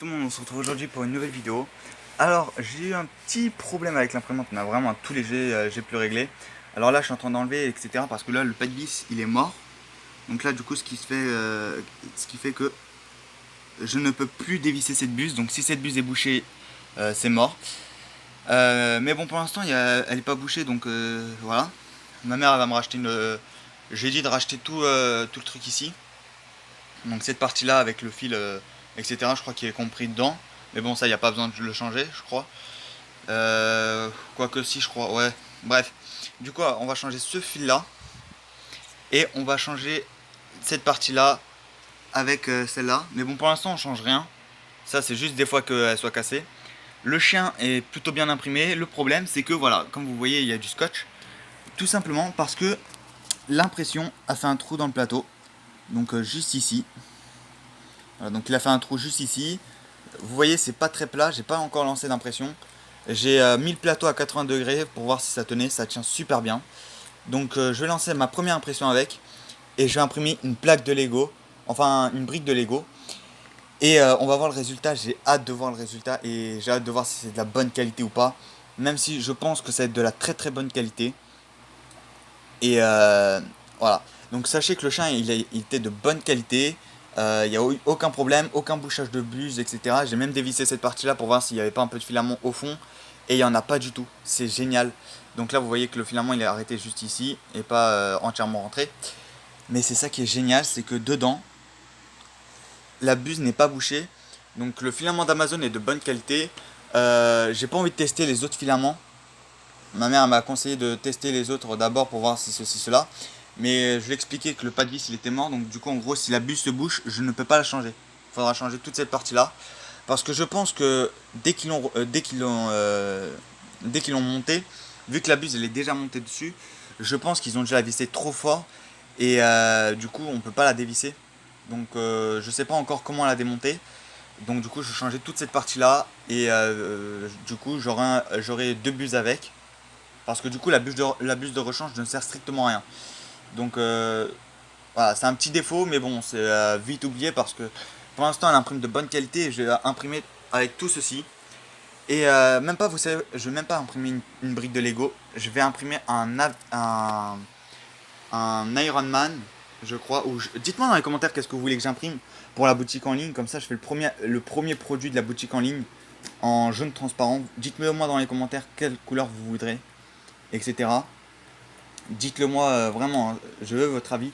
tout le monde, on se retrouve aujourd'hui pour une nouvelle vidéo. Alors j'ai eu un petit problème avec l'imprimante, on a vraiment un tout léger, j'ai pu le régler. Alors là je suis en train d'enlever etc parce que là le pas de vis il est mort. Donc là du coup ce qui fait que je ne peux plus dévisser cette buse. Donc si cette buse est bouchée c'est mort. Mais bon pour l'instant elle est pas bouchée donc voilà. Ma mère elle va me racheter une... J'ai dit de racheter tout le truc ici. Donc cette partie là avec le fil etc je crois qu'il est compris dedans. Mais bon ça il n'y a pas besoin de le changer je crois. Quoique si je crois ouais. Bref. Du coup on va changer ce fil là. Et on va changer cette partie là avec celle-là. Mais bon pour l'instant on change rien. Ça c'est juste des fois qu'elle soit cassée. Le chien est plutôt bien imprimé. Le problème c'est que voilà, comme vous voyez il y a du scotch. Tout simplement parce que l'impression a fait un trou dans le plateau. Donc juste ici. Voilà, donc il a fait un trou juste ici. Vous voyez c'est pas très plat, j'ai pas encore lancé d'impression. J'ai mis le plateau à 80 degrés pour voir si ça tenait, ça tient super bien. Donc je vais lancer ma première impression avec. Et je vais imprimer une plaque de Lego, enfin une brique de Lego. Et on va voir le résultat, j'ai hâte de voir le résultat. Et j'ai hâte de voir si c'est de la bonne qualité ou pas. Même si je pense que ça va être de la très très bonne qualité. Et voilà. Donc sachez que le chien il était de bonne qualité. Il n'y a eu aucun problème, aucun bouchage de buse, etc. J'ai même dévissé cette partie-là pour voir s'il n'y avait pas un peu de filament au fond. Et il n'y en a pas du tout. C'est génial. Donc là, vous voyez que le filament il est arrêté juste ici et pas entièrement rentré. Mais c'est ça qui est génial, c'est que dedans, la buse n'est pas bouchée. Donc le filament d'Amazon est de bonne qualité. J'ai pas envie de tester les autres filaments. Ma mère m'a conseillé de tester les autres d'abord pour voir si ceci, cela. Mais je lui ai expliqué que le pas de vis il était mort. Donc du coup en gros si la buse se bouche, je ne peux pas la changer. Il faudra changer toute cette partie là. Parce que je pense que dès qu'ils l'ont monté, vu que la buse elle est déjà montée dessus, je pense qu'ils ont déjà vissé trop fort. Et du coup on peut pas la dévisser. Donc je sais pas encore comment la démonter. Donc du coup je vais changer toute cette partie là. Et du coup j'aurai deux buses avec. Parce que du coup la buse de rechange ne sert strictement à rien. Donc voilà, c'est un petit défaut, mais bon, c'est vite oublié parce que pour l'instant elle imprime de bonne qualité et je vais imprimer avec tout ceci. Et même pas, vous savez, je vais même pas imprimer une brique de Lego, je vais imprimer un Iron Man, je crois. Dites-moi dans les commentaires qu'est-ce que vous voulez que j'imprime pour la boutique en ligne, comme ça je fais le premier produit de la boutique en ligne en jaune transparent. Dites-le moi dans les commentaires quelle couleur vous voudrez, etc. Dites-le moi vraiment, hein, je veux votre avis.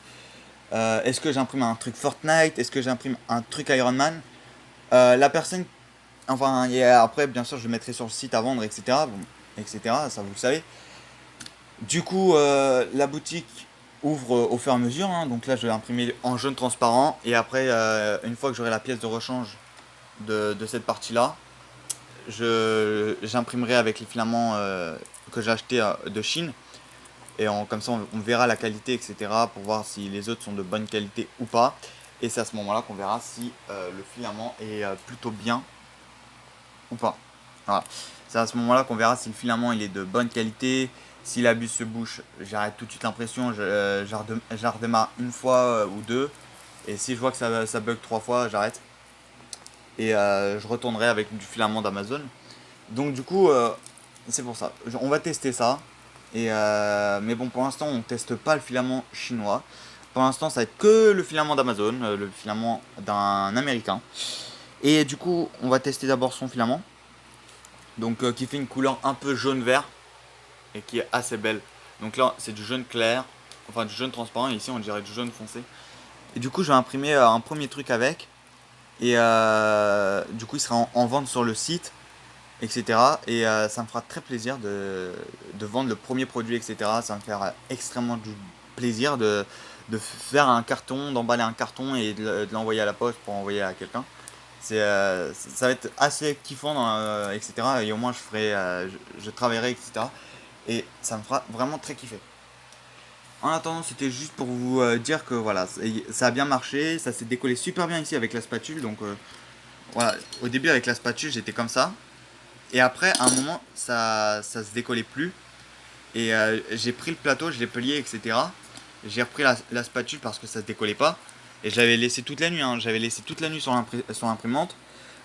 Est-ce que j'imprime un truc Fortnite? Est-ce que j'imprime un truc Iron Man? La personne, enfin, et après, bien sûr, je le mettrai sur le site à vendre, etc. Bon, etc. Ça, vous le savez. Du coup, la boutique ouvre au fur et à mesure. Hein, donc là, je vais imprimer en jaune transparent. Et après, une fois que j'aurai la pièce de rechange de cette partie-là, j'imprimerai avec les filaments que j'ai acheté de Chine. Et comme ça, on verra la qualité, etc. pour voir si les autres sont de bonne qualité ou pas. Et c'est à ce moment-là qu'on verra si le filament est plutôt bien ou pas. Voilà. C'est à ce moment-là qu'on verra si le filament il est de bonne qualité. Si la buse se bouche, j'arrête tout de suite l'impression. Je la redémarre une fois ou deux. Et si je vois que ça bug trois fois, j'arrête. Et je retournerai avec du filament d'Amazon. Donc du coup, c'est pour ça. On va tester ça. Mais bon, pour l'instant, on teste pas le filament chinois. Pour l'instant, ça va être que le filament d'Amazon, le filament d'un américain. Et du coup, on va tester d'abord son filament. Donc, qui fait une couleur un peu jaune-vert et qui est assez belle. Donc là, c'est du jaune clair, enfin du jaune transparent. Et ici, on dirait du jaune foncé. Et du coup, je vais imprimer un premier truc avec. Et du coup, il sera en vente sur le site, etc. Et ça me fera très plaisir de vendre le premier produit, etc. Ça va me faire extrêmement du plaisir de faire un carton, d'emballer un carton et de l'envoyer à la poste pour envoyer à quelqu'un. Ça va être assez kiffant, etc. Et au moins je travaillerai, etc. Et ça me fera vraiment très kiffer. En attendant, c'était juste pour vous dire que voilà, ça a bien marché, ça s'est décollé super bien ici avec la spatule. Donc voilà, au début avec la spatule j'étais comme ça. Et après, à un moment, ça se décollait plus. Et j'ai pris le plateau, je l'ai plié, etc. J'ai repris la spatule parce que ça se décollait pas. Et je l'avais laissé toute la nuit. Hein. J'avais laissé toute la nuit sur l'imprimante.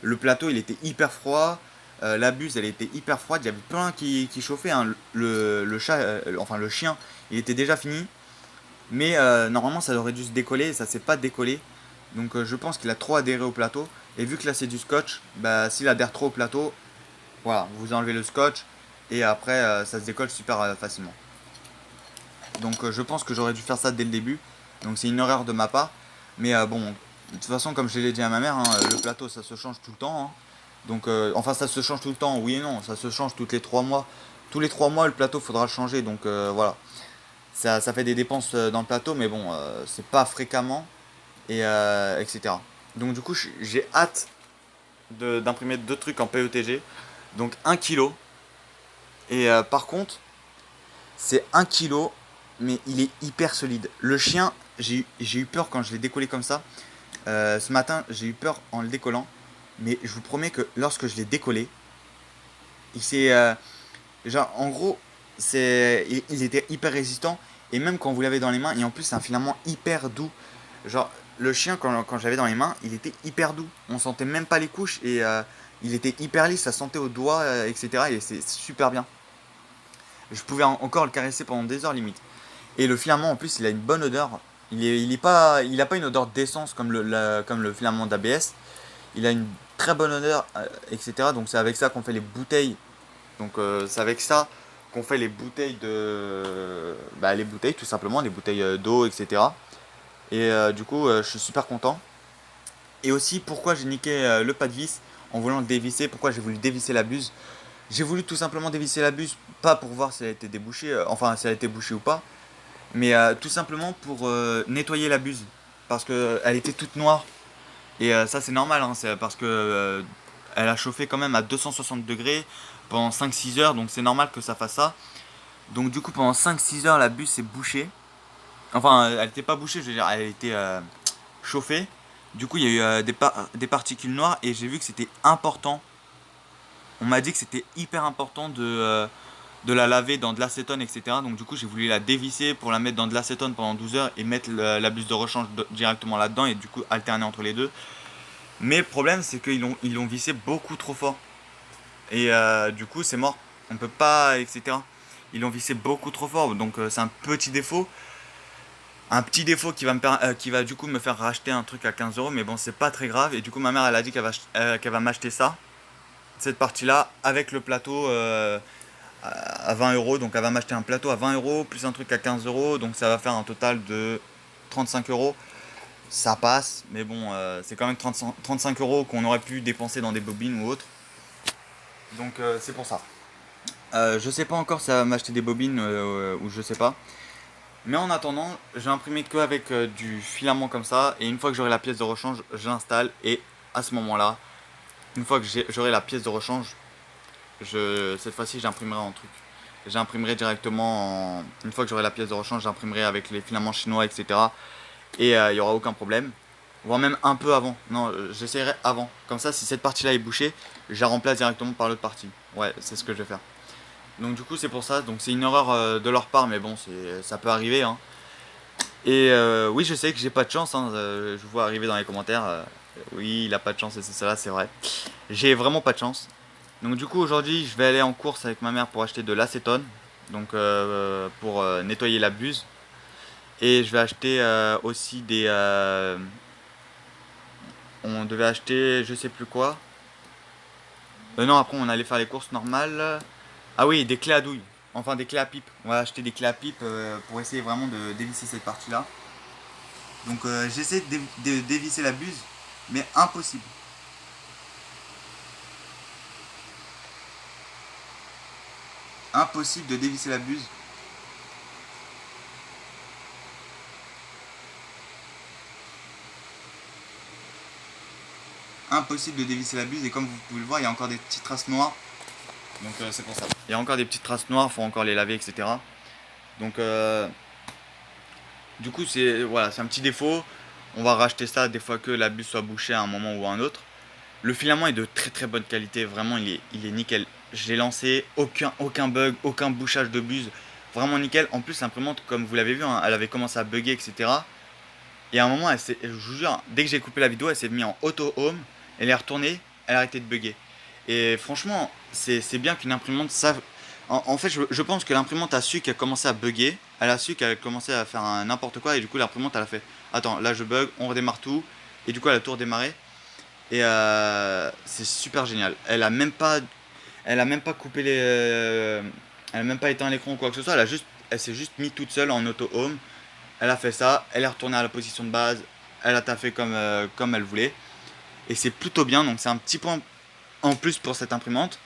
Le plateau il était hyper froid, la buse elle était hyper froide, il y avait plein qui chauffait, hein. Le chat, enfin le chien, il était déjà fini. Mais normalement ça aurait dû se décoller et ça s'est pas décollé. Donc je pense qu'il a trop adhéré au plateau. Et vu que là c'est du scotch, bah s'il adhère trop au plateau, voilà, vous enlevez le scotch et après ça se décolle super facilement. Donc je pense que j'aurais dû faire ça dès le début. Donc c'est une erreur de ma part. Mais bon, de toute façon comme je l'ai dit à ma mère, hein, le plateau ça se change tout le temps, hein. Donc enfin ça se change tout le temps, oui et non, ça se change toutes les 3 mois. Tous les 3 mois le plateau faudra le changer. Donc voilà. Ça fait des dépenses dans le plateau, mais bon, c'est pas fréquemment, et etc. Donc du coup, j'ai hâte d'imprimer deux trucs en PETG. Donc 1 kg. Et par contre, c'est 1 kg, mais il est hyper solide. Le chien, j'ai eu peur quand je l'ai décollé comme ça. Ce matin, j'ai eu peur en le décollant. Mais je vous promets que lorsque je l'ai décollé, il s'est... genre, en gros, il était hyper résistant. Et même quand vous l'avez dans les mains, et en plus, c'est un filament hyper doux. Genre, le chien, quand j'avais dans les mains, il était hyper doux. On sentait même pas les couches et il était hyper lisse, ça sentait aux doigts, etc. Et c'est super bien. Je pouvais encore le caresser pendant des heures limite. Et le filament, en plus, il a une bonne odeur. Il a pas une odeur d'essence comme comme le filament d'ABS. Il a une très bonne odeur, etc. Donc c'est avec ça qu'on fait les bouteilles. Donc c'est avec ça qu'on fait les bouteilles bah, les bouteilles tout simplement, les bouteilles d'eau, etc. Et du coup, je suis super content. Et aussi, pourquoi j'ai niqué le pas de vis en voulant le dévisser, pourquoi j'ai voulu dévisser la buse. J'ai voulu tout simplement dévisser la buse, pas pour voir si elle a été débouchée, enfin si elle a été bouchée ou pas, mais tout simplement pour nettoyer la buse. Parce qu'elle était toute noire. Et ça, c'est normal, hein, c'est parce que elle a chauffé quand même à 260 degrés pendant 5-6 heures, donc c'est normal que ça fasse ça. Donc du coup, pendant 5-6 heures, la buse s'est bouchée. Enfin, elle n'était pas bouchée, je veux dire, elle était chauffée. Du coup, il y a eu des particules noires et j'ai vu que c'était important. On m'a dit que c'était hyper important de la laver dans de l'acétone, etc. Donc du coup, j'ai voulu la dévisser pour la mettre dans de l'acétone pendant 12 heures et mettre la buse de rechange directement là-dedans et du coup alterner entre les deux. Mais le problème, c'est qu'ils l'ont vissé beaucoup trop fort. Et du coup, c'est mort. On peut pas, etc. Ils l'ont vissé beaucoup trop fort. Donc c'est un petit défaut. Un petit défaut qui va du coup me faire racheter un truc à 15 euros, mais bon, c'est pas très grave. Et du coup, ma mère, elle a dit qu'elle va m'acheter ça, cette partie-là, avec le plateau à 20 euros. Donc, elle va m'acheter un plateau à 20 euros, plus un truc à 15 euros. Donc, ça va faire un total de 35 euros. Ça passe, mais bon, c'est quand même 35 euros qu'on aurait pu dépenser dans des bobines ou autres. Donc, c'est pour ça. Je sais pas encore si ça va m'acheter des bobines ou je sais pas. Mais en attendant, j'ai imprimé que avec du filament comme ça. Et une fois que j'aurai la pièce de rechange, je l'installe. Et à ce moment-là, une fois que j'aurai la pièce de rechange, cette fois-ci j'imprimerai en truc. J'imprimerai directement une fois que j'aurai la pièce de rechange, j'imprimerai avec les filaments chinois, etc. Et il n'y aura aucun problème. Voire même un peu avant. Non, j'essaierai avant. Comme ça, si cette partie-là est bouchée, je la remplace directement par l'autre partie. Ouais, c'est ce que je vais faire. Donc du coup c'est pour ça, donc c'est une erreur de leur part, mais bon, ça peut arriver, hein. Et oui, je sais que j'ai pas de chance, hein, je vous vois arriver dans les commentaires, oui, il a pas de chance et c'est ça, c'est vrai. J'ai vraiment pas de chance. Donc du coup aujourd'hui je vais aller en course avec ma mère pour acheter de l'acétone, donc pour nettoyer la buse. Et je vais acheter aussi on devait acheter je sais plus quoi. Non, après on allait faire les courses normales. Ah oui, des clés à douille. Enfin, des clés à pipe. On va acheter des clés à pipe pour essayer vraiment de dévisser cette partie-là. Donc j'essaie de dévisser la buse, mais impossible. Impossible de dévisser la buse. Impossible de dévisser la buse et comme vous pouvez le voir, il y a encore des petites traces noires. Donc c'est pour ça. Il y a encore des petites traces noires, faut encore les laver, etc. Donc du coup c'est voilà, c'est un petit défaut. On va racheter ça des fois que la buse soit bouchée à un moment ou à un autre. Le filament est de très très bonne qualité, vraiment il est nickel. J'ai lancé aucun bug, aucun bouchage de buse, vraiment nickel. En plus l'imprimante, comme vous l'avez vu, hein, elle avait commencé à bugger, etc. Et à un moment, je vous jure, dès que j'ai coupé la vidéo, elle s'est mise en auto home, elle est retournée, elle a arrêté de bugger. Et franchement, c'est bien qu'une imprimante sache. En fait, je pense que l'imprimante a su qu'elle commençait à bugger. Elle a su qu'elle commençait à faire n'importe quoi. Et du coup, l'imprimante, elle a fait attends, là je bug, on redémarre tout. Et du coup, elle a tout redémarré. Et c'est super génial. Elle a même pas coupé elle a même pas éteint l'écran ou quoi que ce soit. Elle s'est juste mise toute seule en auto home. Elle a fait ça. Elle est retournée à la position de base. Elle a taffé comme elle voulait. Et c'est plutôt bien. Donc c'est un petit point en plus pour cette imprimante,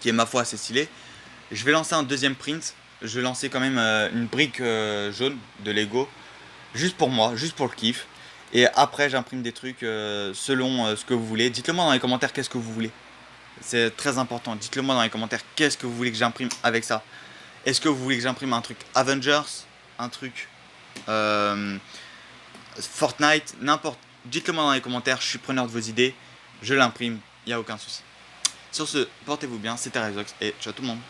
qui est ma foi assez stylée. Je vais lancer un deuxième print. Je vais lancer quand même une brique jaune de Lego, juste pour moi, juste pour le kiff. Et après, j'imprime des trucs selon ce que vous voulez. Dites-le moi dans les commentaires qu'est-ce que vous voulez. C'est très important. Dites-le moi dans les commentaires qu'est-ce que vous voulez que j'imprime avec ça. Est-ce que vous voulez que j'imprime un truc Avengers, un truc euh, Fortnite, n'importe. Dites-le moi dans les commentaires. Je suis preneur de vos idées. Je l'imprime. Il n'y a aucun souci. Sur ce, portez-vous bien. C'était Rezox et ciao tout le monde.